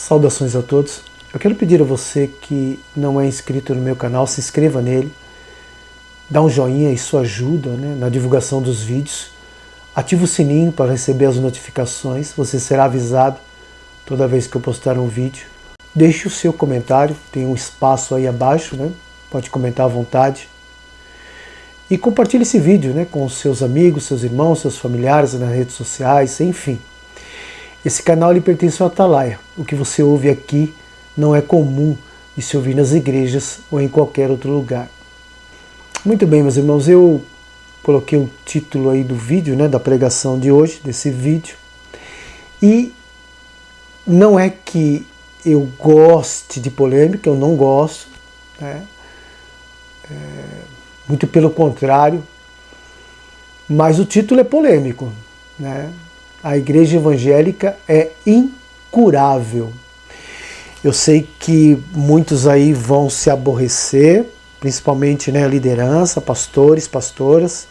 Saudações a todos. Eu quero pedir a você que não é inscrito no meu canal, se inscreva nele, dá um joinha, isso ajuda, na divulgação dos vídeos. Ative o sininho para receber as notificações, você será avisado toda vez que eu postar um vídeo. Deixe o seu comentário, tem um espaço aí abaixo, pode comentar à vontade. E compartilhe esse vídeo com os seus amigos, seus irmãos, seus familiares nas redes sociais, enfim. Esse canal ele pertence ao Atalaia. O que você ouve aqui não é comum de se ouvir nas igrejas ou em qualquer outro lugar. Muito bem, meus irmãos, eu coloquei o título aí do vídeo, da pregação de hoje, desse vídeo. E não é que eu goste de polêmica, eu não gosto, muito pelo contrário, mas o título é polêmico, A igreja evangélica é incurável. Eu sei que muitos aí vão se aborrecer, principalmente a liderança, pastores, pastoras,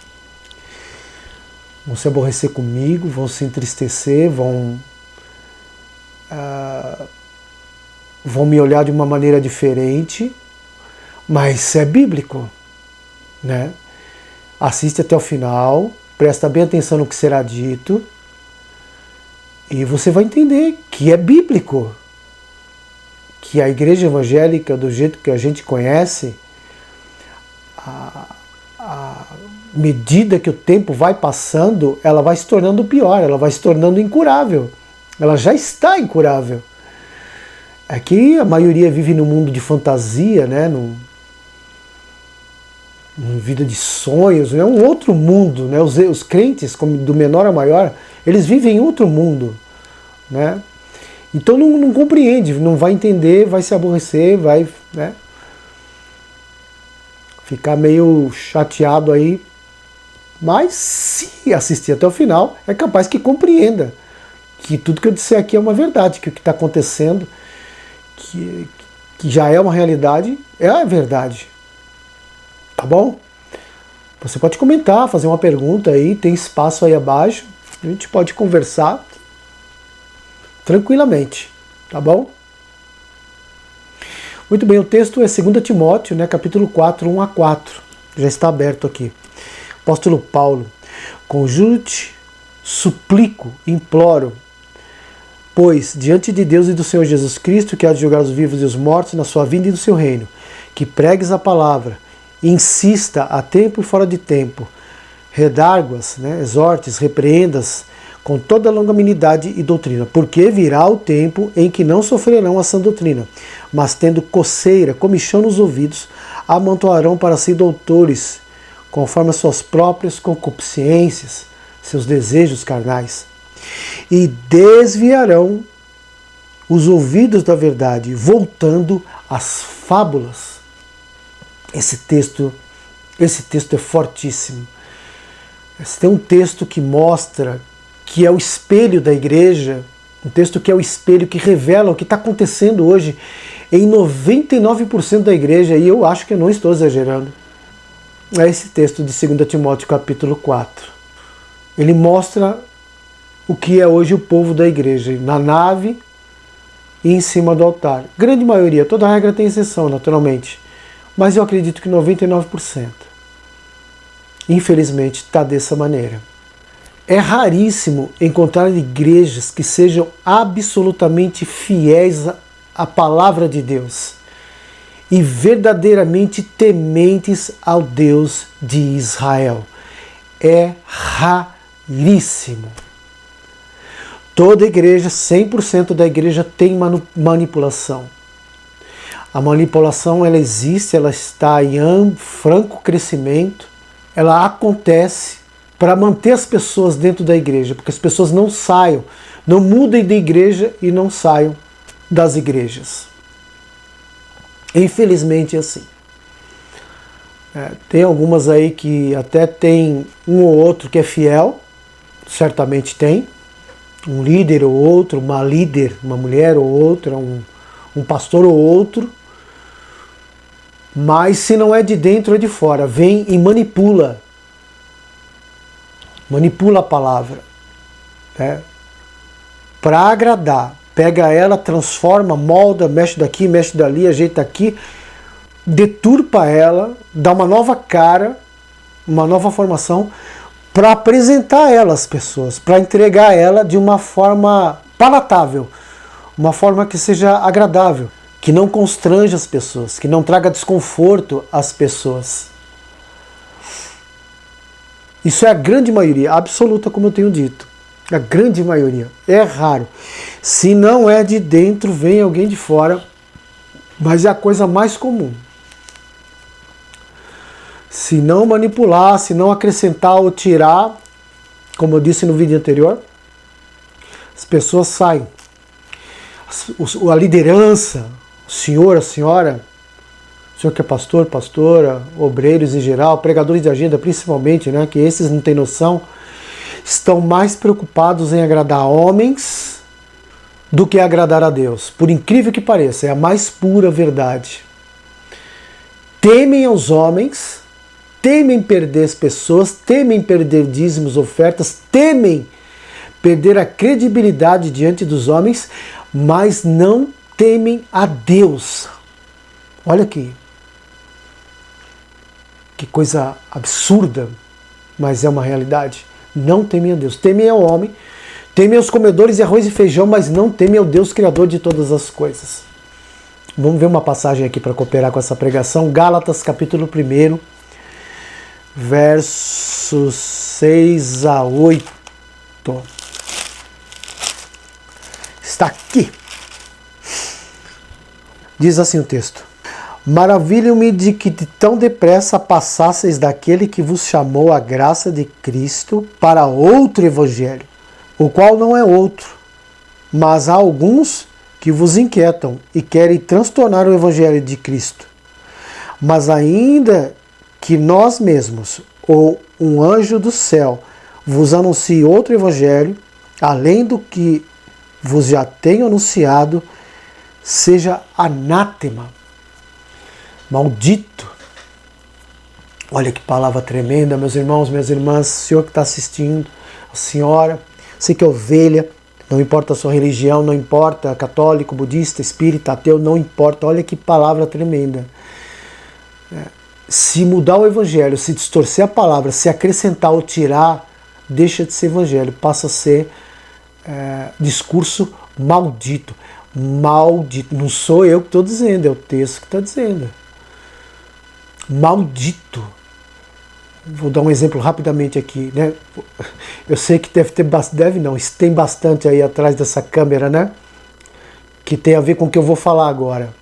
vão se aborrecer comigo, vão se entristecer, vão me olhar de uma maneira diferente, mas é bíblico, Assiste até o final, presta bem atenção no que será dito, e você vai entender que é bíblico, que a igreja evangélica, do jeito que a gente conhece, à medida que o tempo vai passando, ela vai se tornando pior, ela vai se tornando incurável. Ela já está incurável. Aqui a maioria vive num mundo de fantasia, numa vida de sonhos, é um outro mundo, Os crentes, do menor a maior, eles vivem em outro mundo, Então não compreende, não vai entender, vai se aborrecer, vai ficar meio chateado aí, mas se assistir até o final, é capaz que compreenda que tudo que eu disser aqui é uma verdade, que o que está acontecendo, que já é uma realidade, é a verdade. Tá bom? Você pode comentar, fazer uma pergunta aí, tem espaço aí abaixo, a gente pode conversar tranquilamente, tá bom? Muito bem, o texto é 2 Timóteo, capítulo 4, 1 a 4, já está aberto aqui. Apóstolo Paulo: conjuro-te, suplico, imploro, pois, diante de Deus e do Senhor Jesus Cristo, que há de julgar os vivos e os mortos na sua vinda e no seu reino, que pregues a palavra, insista a tempo e fora de tempo, redarguas, exortes, repreendas, com toda longanimidade e doutrina, porque virá o tempo em que não sofrerão a sã doutrina, mas tendo coceira, comichão nos ouvidos, amontoarão para si doutores, conforme as suas próprias concupiscências, seus desejos carnais, e desviarão os ouvidos da verdade, voltando às fábulas. Esse texto é fortíssimo. Tem um texto que mostra que é o espelho da igreja, um texto que é o espelho que revela o que está acontecendo hoje em 99% da igreja, e eu acho que eu não estou exagerando. É esse texto de 2 Timóteo capítulo 4. Ele mostra o que é hoje o povo da igreja, na nave e em cima do altar. Grande maioria, toda regra tem exceção, naturalmente, mas eu acredito que 99%. Infelizmente está dessa maneira. É raríssimo encontrar igrejas que sejam absolutamente fiéis à palavra de Deus e verdadeiramente tementes ao Deus de Israel. É raríssimo. Toda igreja, 100% da igreja tem manipulação. A manipulação ela existe, ela está em franco crescimento, ela acontece para manter as pessoas dentro da igreja, porque as pessoas não saiam, não mudem de igreja e não saiam das igrejas. Infelizmente é assim. Tem algumas aí que até tem um ou outro que é fiel, certamente tem, um líder ou outro, uma líder, uma mulher ou outra, um pastor ou outro, mas se não é de dentro é de fora, vem e manipula a palavra, para agradar, pega ela, transforma, molda, mexe daqui, mexe dali, ajeita aqui, deturpa ela, dá uma nova cara, uma nova formação, para apresentar ela às pessoas, para entregar ela de uma forma palatável, uma forma que seja agradável, que não constranja as pessoas, que não traga desconforto às pessoas. Isso é a grande maioria, absoluta, como eu tenho dito. A grande maioria. É raro. Se não é de dentro, vem alguém de fora, mas é a coisa mais comum. Se não manipular, se não acrescentar ou tirar, como eu disse no vídeo anterior, as pessoas saem. A liderança, o senhor, a senhora, o senhor que é pastor, pastora, obreiros em geral, pregadores de agenda principalmente, né, que esses não têm noção, estão mais preocupados em agradar homens do que agradar a Deus. Por incrível que pareça, é a mais pura verdade. Temem aos homens, temem perder as pessoas, temem perder dízimos, ofertas, temem perder a credibilidade diante dos homens, mas não temem a Deus. Olha aqui. Que coisa absurda, mas é uma realidade. Não temem a Deus. Temem ao homem, temem aos comedores de arroz e feijão, mas não temem ao Deus Criador de todas as coisas. Vamos ver uma passagem aqui para cooperar com essa pregação. Gálatas, capítulo 1, versos 6 a 8. Está aqui. Diz assim o texto: Maravilho-me de que tão depressa passasseis daquele que vos chamou a graça de Cristo para outro evangelho, o qual não é outro, mas há alguns que vos inquietam e querem transtornar o evangelho de Cristo. Mas ainda que nós mesmos, ou um anjo do céu, vos anuncie outro evangelho, além do que vos já tenho anunciado, seja anátema. Maldito. Olha que palavra tremenda, meus irmãos, minhas irmãs, o senhor que está assistindo, a senhora, você que é ovelha, não importa a sua religião, não importa católico, budista, espírita, ateu, não importa, olha que palavra tremenda. Se mudar o evangelho, se distorcer a palavra, se acrescentar ou tirar, deixa de ser evangelho, passa a ser discurso maldito. Maldito. Não sou eu que estou dizendo, é o texto que está dizendo. Maldito. Vou dar um exemplo rapidamente aqui, né? Eu sei que tem bastante aí atrás dessa câmera, né? Que tem a ver com o que eu vou falar agora.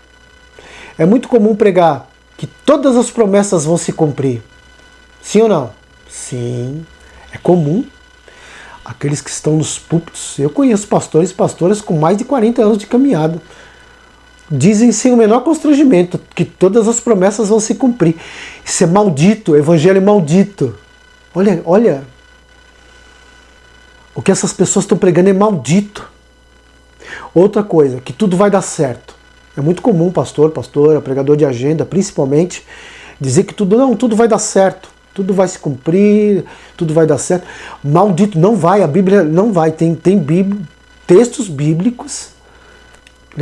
É muito comum pregar que todas as promessas vão se cumprir. Sim ou não? Sim. É comum. Aqueles que estão nos púlpitos, eu conheço pastores e pastoras com mais de 40 anos de caminhada. Dizem sem o menor constrangimento que todas as promessas vão se cumprir. Isso é maldito, o evangelho é maldito. Olha, o que essas pessoas estão pregando é maldito. Outra coisa, que tudo vai dar certo. É muito comum pastor, pastora, pregador de agenda, principalmente, dizer que tudo vai dar certo. Tudo vai se cumprir, tudo vai dar certo. Maldito, não vai, a Bíblia não vai. Tem textos bíblicos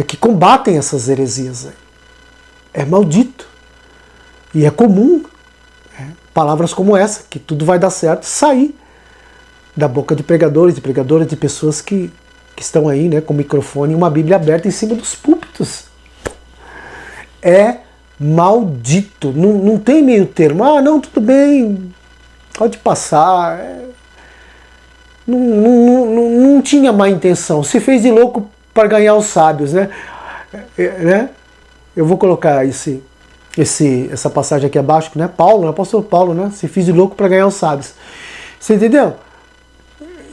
que combatem essas heresias. É maldito. E é comum palavras como essa, que tudo vai dar certo, sair da boca de pregadores, de pregadoras, de pessoas que estão aí, né, com o microfone e uma Bíblia aberta em cima dos púlpitos. É maldito. Não tem meio termo. Ah, não, tudo bem, pode passar. Não tinha má intenção. Se fez de louco para ganhar os sábios, né? Eu vou colocar essa passagem aqui abaixo, né? Paulo, apóstolo Paulo, né? Se fez de louco para ganhar os sábios. Você entendeu?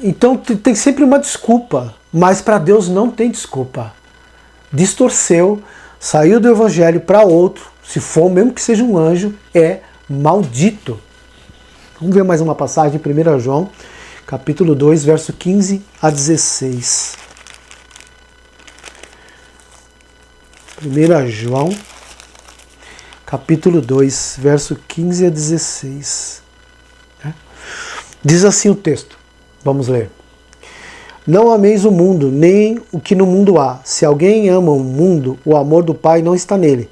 Então tem sempre uma desculpa, mas para Deus não tem desculpa. Distorceu, saiu do evangelho para outro, se for mesmo que seja um anjo, é maldito. Vamos ver mais uma passagem de 1 João, capítulo 2, verso 15 a 16. 1 João, capítulo 2, verso 15 a 16. Diz assim o texto, vamos ler. Não ameis o mundo, nem o que no mundo há. Se alguém ama o mundo, o amor do Pai não está nele.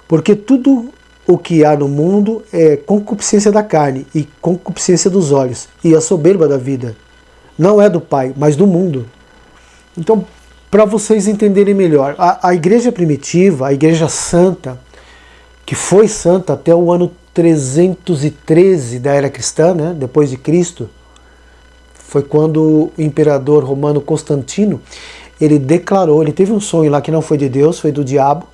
Porque tudo o que há no mundo é concupiscência da carne e concupiscência dos olhos e a soberba da vida. Não é do Pai, mas do mundo. Então, para vocês entenderem melhor, a igreja primitiva, a igreja santa, que foi santa até o ano 313 da era cristã, né, depois de Cristo, foi quando o imperador romano Constantino, ele declarou, ele teve um sonho lá que não foi de Deus, foi do diabo,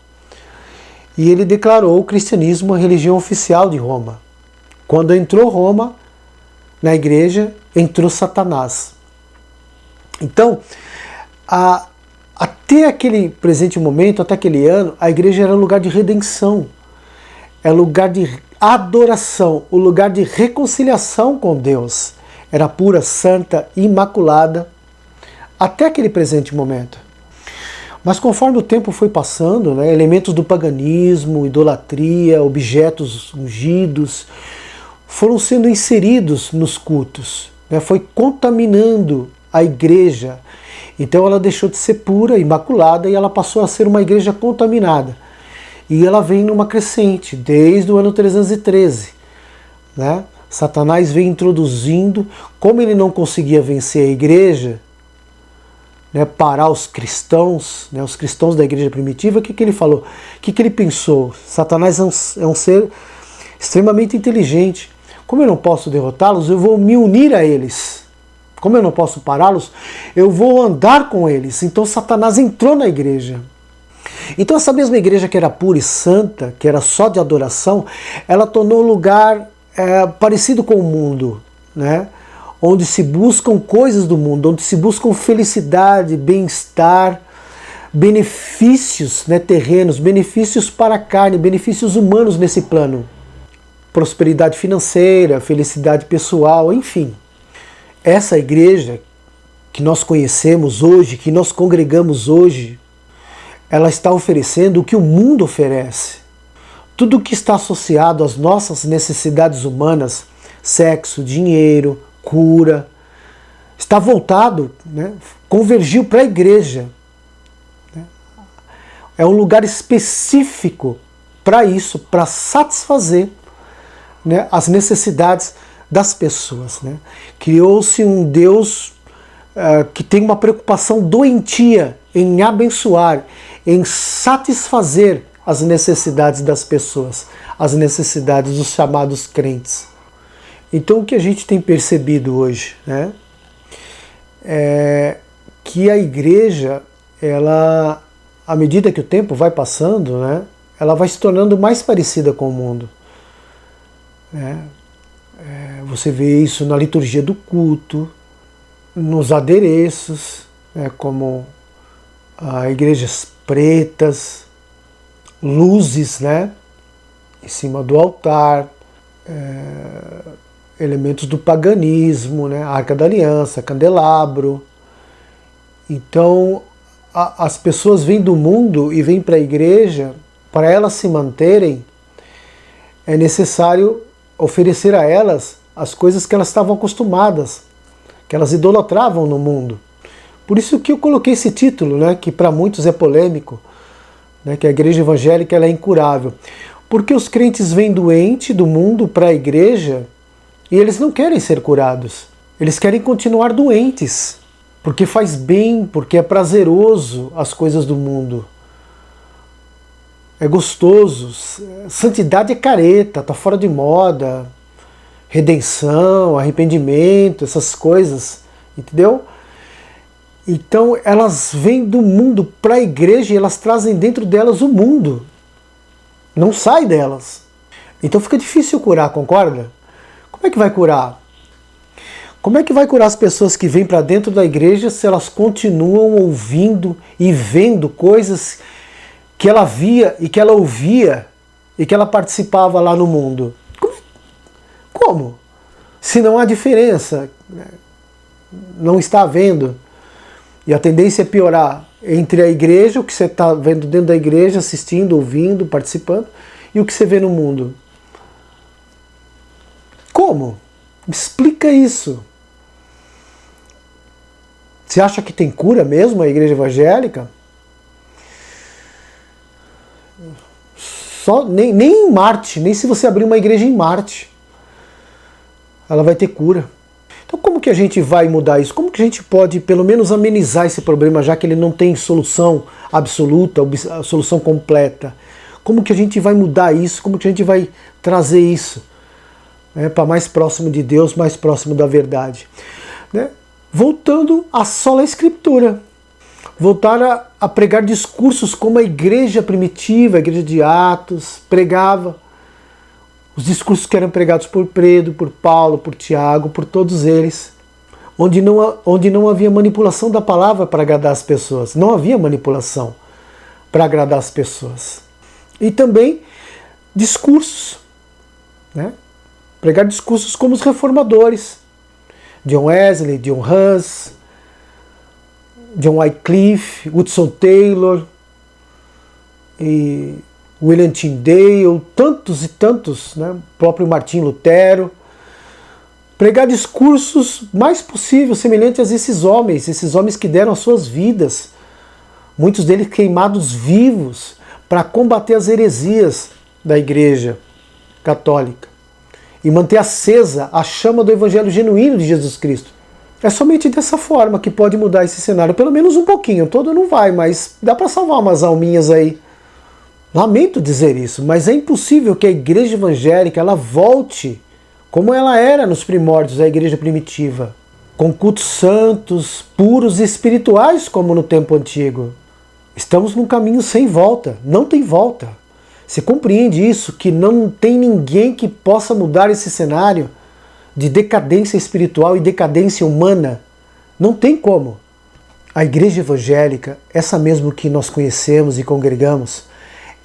e ele declarou o cristianismo a religião oficial de Roma. Quando entrou Roma na igreja, entrou Satanás. Então, até aquele presente momento, até aquele ano, a igreja era um lugar de redenção, é lugar de adoração, o lugar de reconciliação com Deus. Era pura, santa, imaculada, até aquele presente momento. Mas conforme o tempo foi passando, né, elementos do paganismo, idolatria, objetos ungidos, foram sendo inseridos nos cultos, né, foi contaminando a igreja. Então ela deixou de ser pura, imaculada, e ela passou a ser uma igreja contaminada. E ela vem numa crescente, desde o ano 313. Né? Satanás vem introduzindo, como ele não conseguia vencer a igreja, né, parar os cristãos da igreja primitiva, o que ele falou? O que ele pensou? Satanás é um ser extremamente inteligente. Como eu não posso derrotá-los, eu vou me unir a eles. Como eu não posso pará-los, eu vou andar com eles. Então Satanás entrou na igreja. Então essa mesma igreja que era pura e santa, que era só de adoração, ela tornou um lugar parecido com o mundo, né? Onde se buscam coisas do mundo, onde se buscam felicidade, bem-estar, benefícios, né, terrenos, benefícios para a carne, benefícios humanos nesse plano. Prosperidade financeira, felicidade pessoal, enfim. Essa igreja que nós conhecemos hoje, que nós congregamos hoje, ela está oferecendo o que o mundo oferece. Tudo que está associado às nossas necessidades humanas, sexo, dinheiro, cura, está voltado, né, convergiu para a igreja. É um lugar específico para isso, para satisfazer, né, as necessidades das pessoas. Né? Criou-se um Deus que tem uma preocupação doentia em abençoar, em satisfazer as necessidades das pessoas, as necessidades dos chamados crentes. Então o que a gente tem percebido hoje, né, é que a igreja, ela, à medida que o tempo vai passando, né, ela vai se tornando mais parecida com o mundo. Né? Você vê isso na liturgia do culto, nos adereços, né, como igrejas pretas, luzes, né, em cima do altar, elementos do paganismo, né, Arca da Aliança, candelabro. Então as pessoas vêm do mundo e vêm para a igreja. Para elas se manterem, é necessário oferecer a elas as coisas que elas estavam acostumadas, que elas idolatravam no mundo. Por isso que eu coloquei esse título, né, que para muitos é polêmico, né, que a igreja evangélica ela é incurável. Porque os crentes vêm doentes do mundo para a igreja e eles não querem ser curados. Eles querem continuar doentes, porque faz bem, porque é prazeroso as coisas do mundo. É gostoso. Santidade é careta, está fora de moda. Redenção, arrependimento, essas coisas, entendeu? Então elas vêm do mundo para a igreja e elas trazem dentro delas o mundo. Não sai delas. Então fica difícil curar, concorda? Como é que vai curar? Como é que vai curar as pessoas que vêm para dentro da igreja se elas continuam ouvindo e vendo coisas que ela via e que ela ouvia e que ela participava lá no mundo? Como? Se não há diferença, não está havendo. E a tendência é piorar entre a igreja, o que você está vendo dentro da igreja, assistindo, ouvindo, participando, e o que você vê no mundo. Como? Me explica isso. Você acha que tem cura mesmo a igreja evangélica? Nem em Marte, nem se você abrir uma igreja em Marte, ela vai ter cura. Então como que a gente vai mudar isso? Como que a gente pode pelo menos amenizar esse problema, já que ele não tem solução absoluta, solução completa? Como que a gente vai mudar isso? Como que a gente vai trazer isso, né, para mais próximo de Deus, mais próximo da verdade? Né? Voltando à sola escritura. Voltar a pregar discursos como a igreja primitiva, a igreja de Atos, pregava. Os discursos que eram pregados por Pedro, por Paulo, por Tiago, por todos eles. Onde não havia manipulação da palavra para agradar as pessoas. Não havia manipulação para agradar as pessoas. E também discursos. Né? Pregar discursos como os reformadores. John Wesley, John Hus, John Wycliffe, Hudson Taylor, e William Tyndale, tantos e tantos, né? O próprio Martim Lutero. Pregar discursos mais possíveis, semelhantes a esses homens que deram as suas vidas, muitos deles queimados vivos, para combater as heresias da Igreja Católica e manter acesa a chama do Evangelho genuíno de Jesus Cristo. É somente dessa forma que pode mudar esse cenário, pelo menos um pouquinho, todo não vai, mas dá para salvar umas alminhas aí. Lamento dizer isso, mas é impossível que a igreja evangélica ela volte como ela era nos primórdios da igreja primitiva, com cultos santos, puros e espirituais como no tempo antigo. Estamos num caminho sem volta, não tem volta. Você compreende isso, que não tem ninguém que possa mudar esse cenário de decadência espiritual e decadência humana? Não tem como. A igreja evangélica, essa mesmo que nós conhecemos e congregamos,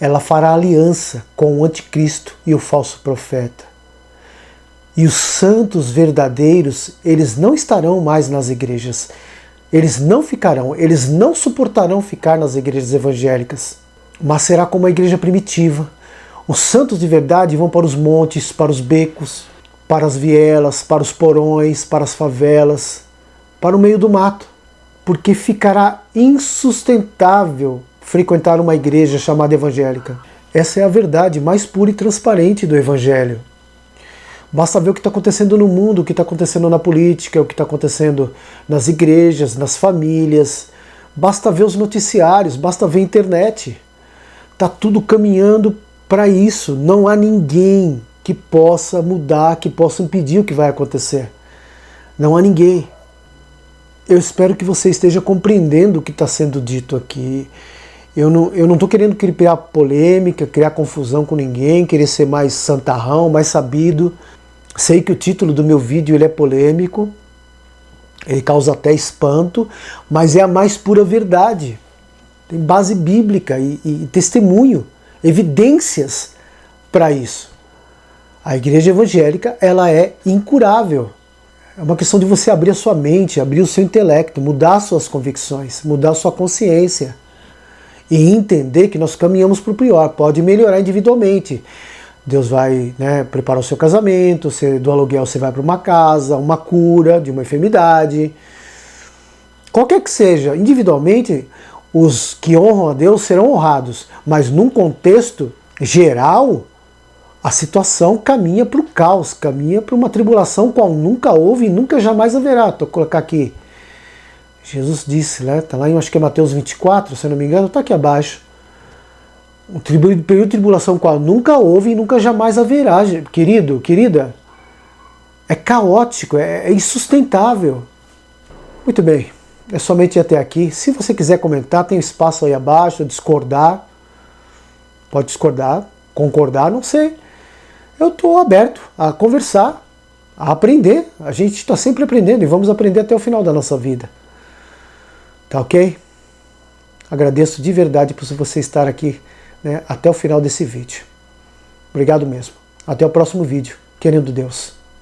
ela fará aliança com o anticristo e o falso profeta. E os santos verdadeiros, eles não estarão mais nas igrejas. Eles não ficarão, eles não suportarão ficar nas igrejas evangélicas. Mas será como a igreja primitiva. Os santos de verdade vão para os montes, para os becos, para as vielas, para os porões, para as favelas, para o meio do mato. Porque ficará insustentável frequentar uma igreja chamada evangélica. Essa é a verdade mais pura e transparente do Evangelho. Basta ver o que está acontecendo no mundo, o que está acontecendo na política, o que está acontecendo nas igrejas, nas famílias. Basta ver os noticiários, basta ver a internet. Está tudo caminhando para isso. Não há ninguém que possa mudar, que possa impedir o que vai acontecer. Não há ninguém. Eu espero que você esteja compreendendo o que está sendo dito aqui. Eu não estou querendo criar polêmica, criar confusão com ninguém, querer ser mais santarrão, mais sabido. Sei que o título do meu vídeo ele é polêmico, ele causa até espanto, mas é a mais pura verdade. Tem base bíblica e testemunho, evidências para isso. A igreja evangélica ela é incurável. É uma questão de você abrir a sua mente, abrir o seu intelecto, mudar suas convicções, mudar a sua consciência. E entender que nós caminhamos para o pior. Pode melhorar individualmente. Deus vai, né, preparar o seu casamento, do aluguel você vai para uma casa, uma cura de uma enfermidade. Qualquer que seja, individualmente, os que honram a Deus serão honrados. Mas num contexto geral, a situação caminha para o caos, caminha para uma tribulação qual nunca houve e nunca jamais haverá. Estou colocar aqui. Jesus disse, né? Está lá em, acho que é Mateus 24, se eu não me engano, está aqui abaixo. Um período de tribulação qual nunca houve e nunca jamais haverá. Querido, querida, é caótico, é insustentável. Muito bem, é somente até aqui. Se você quiser comentar, tem espaço aí abaixo, discordar. Pode discordar, concordar, não sei. Eu estou aberto a conversar, a aprender. A gente está sempre aprendendo e vamos aprender até o final da nossa vida. Tá ok? Agradeço de verdade por você estar aqui, né, até o final desse vídeo. Obrigado mesmo. Até o próximo vídeo, querendo Deus.